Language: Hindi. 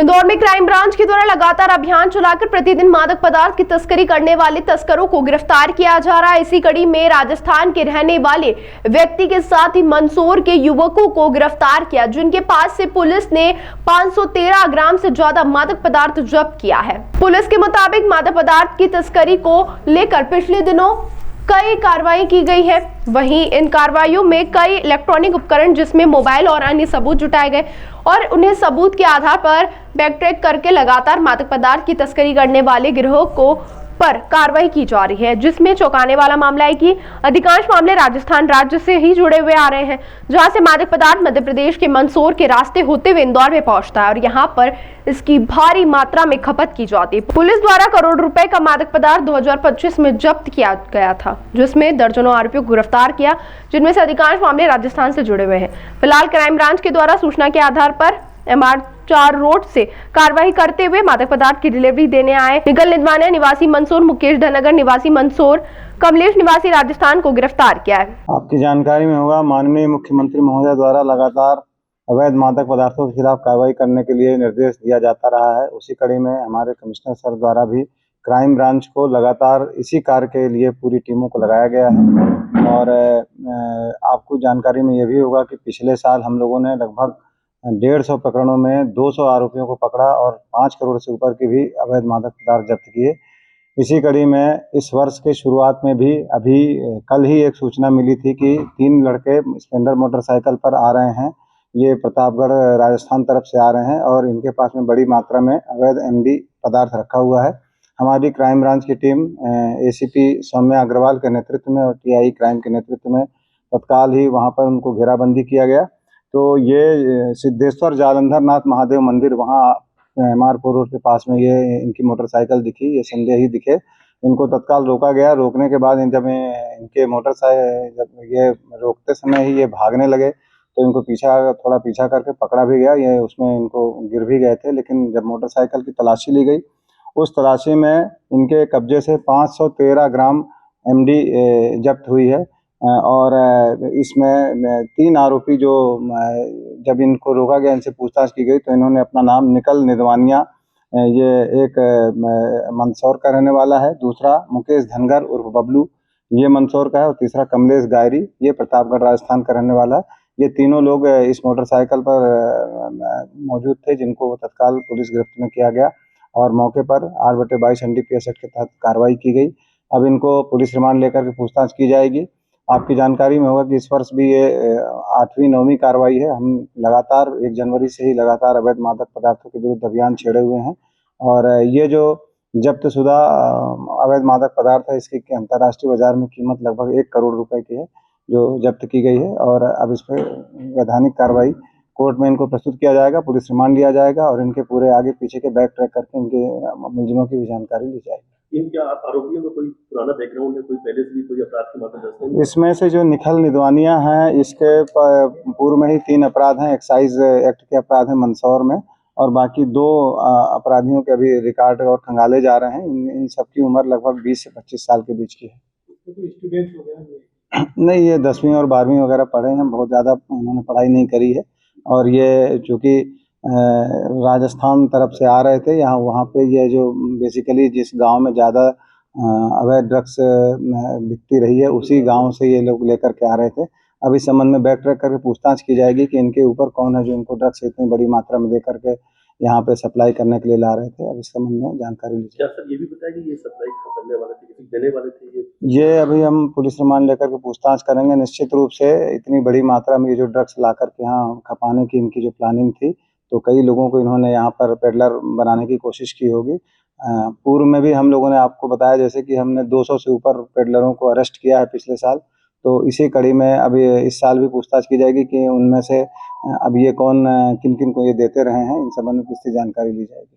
इंदौर में क्राइम ब्रांच के द्वारा लगातार अभियान चलाकर प्रतिदिन मादक पदार्थ की तस्करी करने वाले तस्करों को गिरफ्तार किया जा रहा है। इसी कड़ी में राजस्थान के रहने वाले व्यक्ति के साथ ही मंदसौर के युवकों को गिरफ्तार किया, जिनके पास से पुलिस ने 513 ग्राम से ज्यादा मादक पदार्थ जब्त किया है। पुलिस के मुताबिक मादक पदार्थ की तस्करी को लेकर पिछले दिनों कई कार्रवाई की गई है। वहीं इन कार्रवाइयों में कई इलेक्ट्रॉनिक उपकरण जिसमें मोबाइल और अन्य सबूत जुटाए गए और उन्हें सबूत के आधार पर बैकट्रैक करके लगातार मादक पदार्थ की तस्करी करने वाले गिरोह पर कार्रवाई की जा रही है, जिसमें चौंकाने वाला मामला है कि अधिकांश मामले राजस्थान राज्य से ही जुड़े हुए आ रहे हैं, जहां से मादक पदार्थ मध्य प्रदेश के मंदसौर के रास्ते होते हुए इंदौर में पहुंचता है और यहां पर इसकी भारी मात्रा में खपत की जाती है। पुलिस द्वारा करोड़ रुपए का मादक पदार्थ 2025 में जब्त किया गया था, जिसमें दर्जनों आरोपियों को गिरफ्तार किया, जिनमें से अधिकांश मामले राजस्थान से जुड़े हुए हैं। फिलहाल क्राइम ब्रांच के द्वारा सूचना के आधार पर MR4 रोड से कार्रवाई करते हुए मादक पदार्थ की डिलीवरी देने आए निखिल निदवानिया निवासी मंदसौर, मुकेश धनगर निवासी मंदसौर, कमलेश निवासी राजस्थान को गिरफ्तार किया है। आपकी जानकारी में होगा, माननीय मुख्यमंत्री महोदय द्वारा लगातार अवैध मादक पदार्थों के खिलाफ कार्रवाई करने के लिए निर्देश दिया जाता रहा है। उसी कड़ी में हमारे कमिश्नर सर द्वारा भी क्राइम ब्रांच को लगातार इसी कार्य के लिए पूरी टीमों को लगाया गया है। और आपको जानकारी में यह भी होगा कि पिछले साल हम लोगों ने लगभग 150 प्रकरणों में 200 आरोपियों को पकड़ा और 5 करोड़ से ऊपर के भी अवैध मादक पदार्थ जब्त किए। इसी कड़ी में इस वर्ष के शुरुआत में भी अभी कल ही एक सूचना मिली थी कि 3 लड़के स्प्लेंडर मोटरसाइकिल पर आ रहे हैं। ये प्रतापगढ़ राजस्थान तरफ से आ रहे हैं और इनके पास में बड़ी मात्रा में अवैध MD पदार्थ रखा हुआ है। हमारी क्राइम ब्रांच की टीम ACP सौम्या अग्रवाल के नेतृत्व में और TI क्राइम के नेतृत्व में तत्काल ही वहाँ पर उनको घेराबंदी किया गया। तो ये सिद्धेश्वर जालंधर नाथ महादेव मंदिर, वहाँ MR4 रोड के पास में ये इनकी मोटरसाइकिल दिखी, ये संदेही दिखे। इनको तत्काल रोका गया। रोकने के बाद जब इनके मोटरसाइकिल जब ये रोकते समय ही ये भागने लगे तो इनको थोड़ा पीछा करके पकड़ा भी गया। ये उसमें इनको गिर भी गए थे, लेकिन जब मोटरसाइकिल की तलाशी ली गई, उस तलाशी में इनके कब्जे से 513 ग्राम MD जब्त हुई है। और इसमें 3 आरोपी जो जब इनको रोका गया, इनसे पूछताछ की गई तो इन्होंने अपना नाम निखिल निदवानिया, ये एक मंदसौर का रहने वाला है, दूसरा मुकेश धनगर उर्फ बबलू, ये मंदसौर का है, और तीसरा कमलेश गायरी, ये प्रतापगढ़ राजस्थान का रहने वाला है। ये तीनों लोग इस मोटरसाइकिल पर मौजूद थे, जिनको तत्काल पुलिस गिरफ्त में किया गया और मौके पर 8/22 NDPS एक्ट के तहत कार्रवाई की गई। अब इनको पुलिस रिमांड लेकर के पूछताछ की जाएगी। आपकी जानकारी में होगा कि इस वर्ष भी ये 8वीं 9वीं कार्रवाई है। हम लगातार 1 जनवरी से ही लगातार अवैध मादक पदार्थों के विरुद्ध अभियान छेड़े हुए हैं और ये जो जब्त शुदा अवैध मादक पदार्थ है, इसकी अंतर्राष्ट्रीय बाजार में कीमत लगभग 1 करोड़ रुपए की है, जो जब्त की गई है। और अब इस पर वैधानिक कार्रवाई कोर्ट में इनको प्रस्तुत किया जाएगा, पुलिस रिमांड लिया जाएगा और इनके पूरे आगे पीछे के बैक ट्रैक करके इनके मुलजिमों की भी जानकारी ली जाएगी। क्या आरोपियों में कोई पुराना बैकग्राउंड है, कोई पहले से भी कोई अपराध के मामले दर्ज है? इसमें से जो निखिल निदवानिया है, इसके पूर्व में ही 3 अपराध हैं। एक्साइज एक्ट के अपराध हैं मंदसौर में, और बाकी 2 अपराधियों के अभी रिकॉर्ड और खंगाले जा रहे हैं। इन सबकी उम्र लगभग 20 से 25 साल के बीच की है। तो स्टूडेंट वगैरह नहीं, ये 10वीं और 12वीं वगैरह पढ़े हैं, बहुत ज़्यादा उन्होंने पढ़ाई नहीं करी है। और ये चूँकि राजस्थान तरफ से आ रहे थे, यहाँ वहाँ पे ये जो बेसिकली जिस गांव में ज़्यादा अवैध ड्रग्स बिकती रही है, उसी गांव से ये लोग लेकर के आ रहे थे। अब इस संबंध में बैक ट्रैक करके पूछताछ की जाएगी कि इनके ऊपर कौन है जो इनको ड्रग्स इतनी बड़ी मात्रा में दे करके यहाँ पे सप्लाई करने के लिए ला रहे थे। अब इस संबंध में जानकारी ली जाए। सर ये भी बताया कि ये सप्लाई करने वाले थे, किसी देने वाले थे? ये अभी हम पुलिस रिमांड लेकर के पूछताछ करेंगे। निश्चित रूप से इतनी बड़ी मात्रा में ये जो ड्रग्स ला करके यहाँ खपाने की इनकी जो प्लानिंग थी, तो कई लोगों को इन्होंने यहाँ पर पेडलर बनाने की कोशिश की होगी। पूर्व में भी हम लोगों ने आपको बताया जैसे कि हमने 200 से ऊपर पेडलरों को अरेस्ट किया है पिछले साल। तो इसी कड़ी में अभी इस साल भी पूछताछ की जाएगी कि उनमें से अब ये कौन किन किन को ये देते रहे हैं, इन संबंध में पुष्टि जानकारी ली जाएगी।